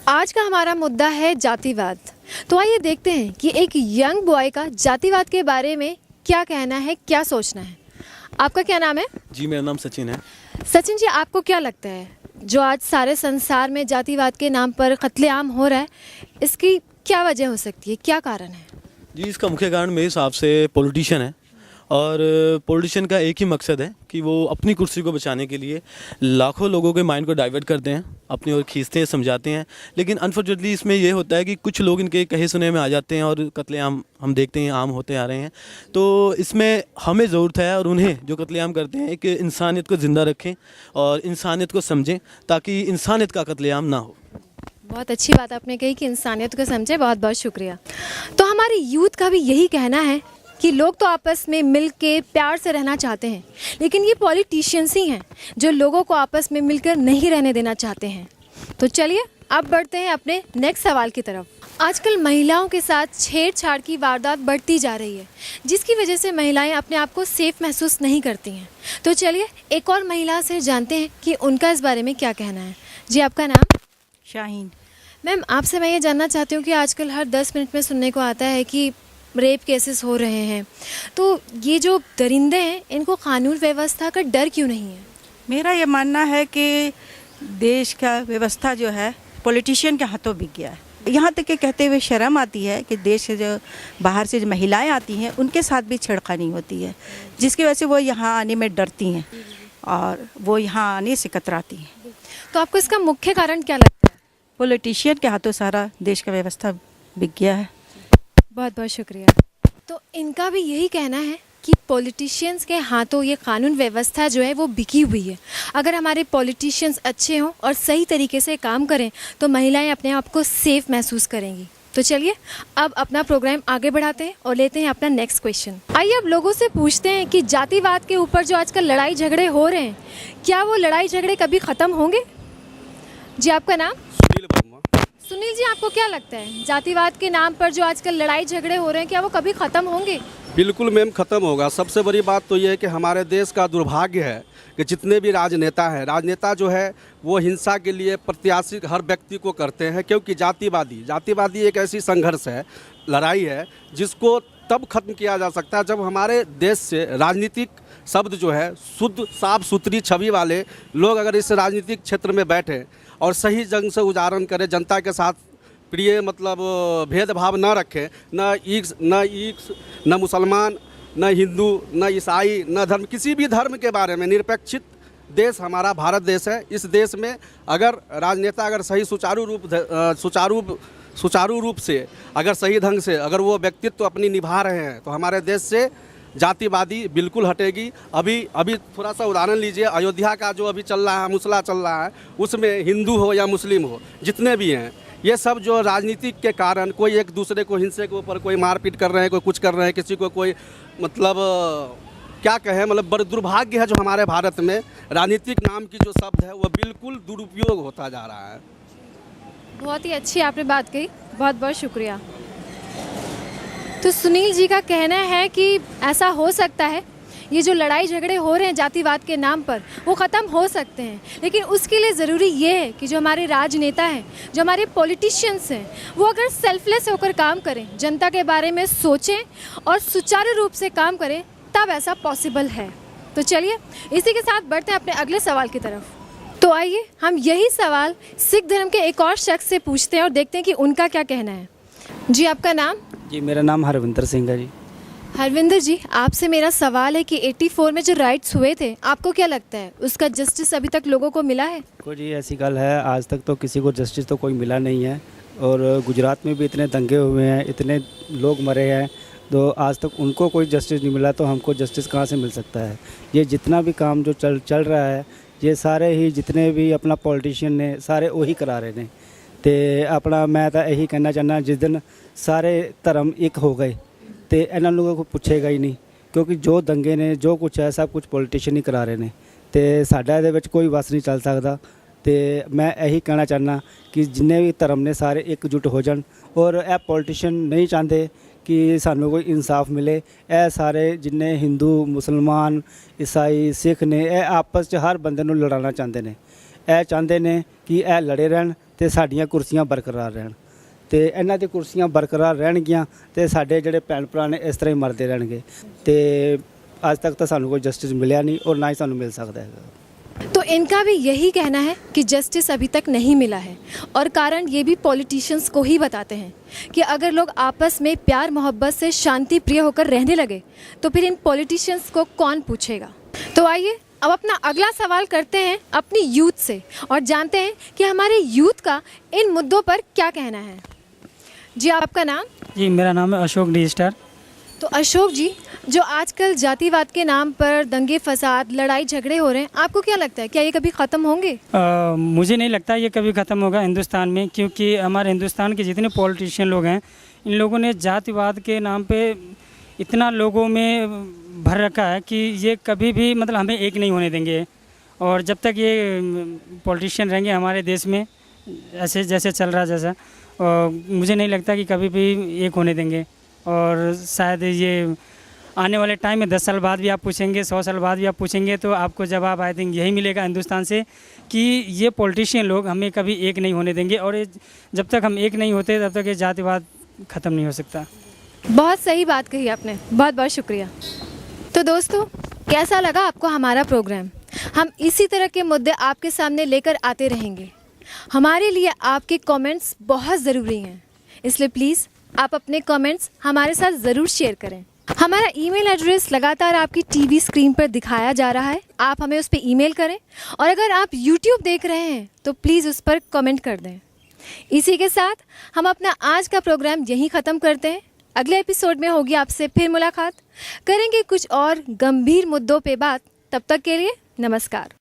आज का हमारा मुद्दा है जातिवाद। तो आइए देखते हैं कि एक यंग बॉय का जातिवाद के बारे में क्या कहना है, क्या सोचना है। आपका क्या नाम है? जी मेरा नाम सचिन है। सचिन जी, आपको क्या लगता है जो आज सारे संसार में जातिवाद के नाम पर कत्लेआम हो रहा है, इसकी क्या वजह हो सकती है, क्या कारण है? जी इसका मुख्य कारण मेरे हिसाब से पॉलिटिशियन है। और पॉलिटिशियन का एक ही मकसद है कि वो अपनी कुर्सी को बचाने के लिए लाखों लोगों के माइंड को डाइवर्ट करते हैं, अपनी ओर खींचते हैं, समझाते हैं। लेकिन अनफॉर्चुनेटली इसमें ये होता है कि कुछ लोग इनके कहे सुने में आ जाते हैं और कत्लेआम हम देखते हैं आम होते आ रहे हैं। तो इसमें हमें ज़रूरत है और उन्हें जो कत्लेआम करते हैं एक इंसानियत को ज़िंदा रखें और इंसानियत को समझें ताकि इंसानियत का कत्लेआम ना हो। बहुत अच्छी बात आपने कही कि इंसानियत को समझे, बहुत बहुत शुक्रिया। तो हमारे यूथ का भी यही कहना है कि लोग तो आपस में मिल के प्यार से रहना चाहते हैं, लेकिन ये पॉलिटिशियंस ही हैं जो लोगों को आपस में मिलकर नहीं रहने देना चाहते हैं। तो चलिए अब बढ़ते हैं अपने नेक्स्ट सवाल की तरफ। आजकल महिलाओं के साथ छेड़छाड़ की वारदात बढ़ती जा रही है, जिसकी वजह से महिलाएं अपने आप को सेफ महसूस नहीं करती हैं। तो चलिए एक और महिला से जानते हैं कि उनका इस बारे में क्या कहना है। जी आपका नाम? शाहीन। मैम, आपसे मैं ये जानना चाहती हूँ कि आजकल हर 10 मिनट में सुनने को आता है कि रेप केसेस हो रहे हैं, तो ये जो दरिंदे हैं इनको कानून व्यवस्था का डर क्यों नहीं है? मेरा ये मानना है कि देश का व्यवस्था जो है पॉलिटिशियन के हाथों बिक गया है। यहाँ तक कि कहते हुए शर्म आती है कि देश से जो बाहर से जो महिलाएं आती हैं उनके साथ भी छेड़खानी होती है, जिसकी वजह से वो यहाँ आने में डरती हैं और वो यहाँ आने से कतराती हैं। तो आपको इसका मुख्य कारण क्या लगता है? पॉलिटिशियन के हाथों सारा देश का व्यवस्था बिक गया है। बहुत बहुत शुक्रिया। तो इनका भी यही कहना है कि पॉलिटिशियंस के हाथों ये कानून व्यवस्था जो है वो बिकी हुई है। अगर हमारे पॉलिटिशियंस अच्छे हों और सही तरीके से काम करें तो महिलाएं अपने आप को सेफ महसूस करेंगी। तो चलिए अब अपना प्रोग्राम आगे बढ़ाते हैं और लेते हैं अपना नेक्स्ट क्वेश्चन। आइए अब लोगों से पूछते हैं कि जातिवाद के ऊपर जो आजकल लड़ाई झगड़े हो रहे हैं, क्या वो लड़ाई झगड़े कभी ख़त्म होंगे? जी आपका नाम? सुनील जी, आपको क्या लगता है जातिवाद के नाम पर जो आजकल लड़ाई झगड़े हो रहे हैं, क्या वो कभी ख़त्म होंगे? बिल्कुल मैम, ख़त्म होगा। सबसे बड़ी बात तो ये है कि हमारे देश का दुर्भाग्य है कि जितने भी राजनेता जो है वो हिंसा के लिए प्रत्याशी हर व्यक्ति को करते हैं, क्योंकि जातिवादी एक ऐसी संघर्ष है, लड़ाई है, जिसको तब खत्म किया जा सकता है जब हमारे देश से राजनीतिक शब्द जो है शुद्ध साफ सुथरी छवि वाले लोग अगर इस राजनीतिक क्षेत्र में बैठे और सही ढंग से उच्चारण करें, जनता के साथ प्रिय मतलब भेदभाव न रखें, न मुसलमान, न हिंदू, न ईसाई, न धर्म, किसी भी धर्म के बारे में निरपेक्षित देश हमारा भारत देश है। इस देश में अगर राजनेता अगर सही सुचारू रूप से अगर सही ढंग से अगर वो व्यक्तित्व अपनी निभा रहे हैं तो हमारे देश से जातिवादी बिल्कुल हटेगी। अभी थोड़ा सा उदाहरण लीजिए, अयोध्या का जो अभी चल रहा है, मसला चल रहा है, उसमें हिंदू हो या मुस्लिम हो, जितने भी हैं, ये सब जो राजनीतिक के कारण कोई एक दूसरे को हिंसे के ऊपर कोई मारपीट कर रहे हैं, कोई कुछ कर रहे हैं, किसी को कोई मतलब क्या कहें, मतलब बड़ा दुर्भाग्य है जो हमारे भारत में राजनीतिक नाम की जो शब्द है वो बिल्कुल दुरुपयोग होता जा रहा है। बहुत ही अच्छी आपने बात कही, बहुत बहुत शुक्रिया। तो सुनील जी का कहना है कि ऐसा हो सकता है, ये जो लड़ाई झगड़े हो रहे हैं जातिवाद के नाम पर वो ख़त्म हो सकते हैं, लेकिन उसके लिए ज़रूरी ये है कि जो हमारे राजनेता हैं, जो हमारे पॉलिटिशियंस हैं, वो अगर सेल्फलेस होकर काम करें, जनता के बारे में सोचें और सुचारू रूप से काम करें, तब ऐसा पॉसिबल है। तो चलिए इसी के साथ बढ़ते हैं अपने अगले सवाल की तरफ। तो आइए हम यही सवाल सिख धर्म के एक और शख्स से पूछते हैं और देखते हैं कि उनका क्या कहना है। जी आपका नाम? जी मेरा नाम हरविंदर सिंह है जी। हरविंदर जी, आपसे मेरा सवाल है कि 84 में जो राइट्स हुए थे, आपको क्या लगता है उसका जस्टिस अभी तक लोगों को मिला है? कोई जी ऐसी गल है, आज तक तो किसी को जस्टिस तो कोई मिला नहीं है। और गुजरात में भी इतने दंगे हुए हैं, इतने लोग मरे हैं, तो आज तक उनको कोई जस्टिस नहीं मिला, तो हमको जस्टिस कहाँ से मिल सकता है? ये जितना भी काम जो चल रहा है, ये सारे ही जितने भी अपना पॉलिटिशियन ने सारे वही करा रहे हैं। तो अपना मैं तो यही कहना चाहना, जिस दिन सारे धर्म एक हो गए तो इन्होंने लोगों को पूछेगा ही नहीं, क्योंकि जो दंगे ने जो कुछ है सब कुछ पॉलिटिशियन ही करा रहे हैं, तो साडा ਇਹਦੇ ਵਿੱਚ कोई बस नहीं चल सकता। तो मैं यही कहना चाहना कि जिन्ने भी धर्म ने सारे एकजुट हो जान, और यह पॉलिटिशियन नहीं चाहते कि सानू कोई इंसाफ मिले। यह सारे जिन्ने हिंदू मुसलमान ईसाई सिख ने यह आपस च हर बंदे नूं लड़ाना चाहते हैं। ਇਹ ਚਾਹੁੰਦੇ ਨੇ ਕਿ ਇਹ ਲੜੇ ਰਹਿਣ ਤੇ ਸਾਡੀਆਂ ਕੁਰਸੀਆਂ ਬਰਕਰਾਰ ਰਹਿਣ ਤੇ ਇਹਨਾਂ ਦੀ ਕੁਰਸੀਆਂ ਬਰਕਰਾਰ ਰਹਿਣਗੀਆਂ ਤੇ ਸਾਡੇ ਜਿਹੜੇ ਭੈਣ ਭਰਾ ਨੇ ਇਸ ਤਰ੍ਹਾਂ ਹੀ ਮਰਦੇ ਰਹਿਣਗੇ ਤੇ ਅੱਜ ਤੱਕ ਤਾਂ ਸਾਨੂੰ ਕੋਈ ਜਸਟਿਸ ਮਿਲਿਆ ਨਹੀਂ और ना ही ਸਾਨੂੰ ਮਿਲ ਸਕਦਾ है। तो इनका भी यही कहना है कि जस्टिस अभी तक नहीं मिला है और कारण ये भी पॉलिटिशियंस को ही बताते हैं कि अगर लोग आपस में प्यार मोहब्बत से शांति प्रिय होकर रहने लगे तो फिर इन पॉलिटिशियंस को कौन पूछेगा। तो आइए अब अपना अगला सवाल करते हैं अपनी यूथ से और जानते हैं कि हमारे यूथ का इन मुद्दों पर क्या कहना है। जी आपका नाम? जी मेरा नाम है अशोक डी स्टार। तो अशोक जी, जो आजकल जातिवाद के नाम पर दंगे फसाद लड़ाई झगड़े हो रहे हैं, आपको क्या लगता है क्या ये कभी ख़त्म होंगे? मुझे नहीं लगता ये कभी ख़त्म होगा हिंदुस्तान में, क्योंकि हमारे हिंदुस्तान के जितने पॉलिटिशियन लोग हैं इन लोगों ने जातिवाद के नाम पे इतना लोगों में भर रखा है कि ये कभी भी मतलब हमें एक नहीं होने देंगे। और जब तक ये पॉलिटिशियन रहेंगे हमारे देश में ऐसे जैसे चल रहा जैसा, मुझे नहीं लगता कि कभी भी एक होने देंगे। और शायद ये आने वाले टाइम में 10 साल बाद भी आप पूछेंगे, 100 साल बाद भी आप पूछेंगे तो आपको जवाब आई थिंक यही मिलेगा हिंदुस्तान से कि ये पॉलिटिशियन लोग हमें कभी एक नहीं होने देंगे। और जब तक हम एक नहीं होते तब तक ये जातिवाद ख़त्म नहीं हो सकता। बहुत सही बात कही आपने, बहुत बहुत शुक्रिया। तो दोस्तों, कैसा लगा आपको हमारा प्रोग्राम? हम इसी तरह के मुद्दे आपके सामने लेकर आते रहेंगे। हमारे लिए आपके कमेंट्स बहुत ज़रूरी हैं, इसलिए प्लीज़ आप अपने कमेंट्स हमारे साथ ज़रूर शेयर करें। हमारा ईमेल एड्रेस लगातार आपकी टीवी स्क्रीन पर दिखाया जा रहा है, आप हमें उस पर ईमेल करें। और अगर आप यूट्यूब देख रहे हैं तो प्लीज़ उस पर कमेंट कर दें। इसी के साथ हम अपना आज का प्रोग्राम यहीं ख़त्म करते हैं। अगले एपिसोड में होगी आपसे फिर मुलाकात, करेंगे कुछ और गंभीर मुद्दों पे बात। तब तक के लिए नमस्कार।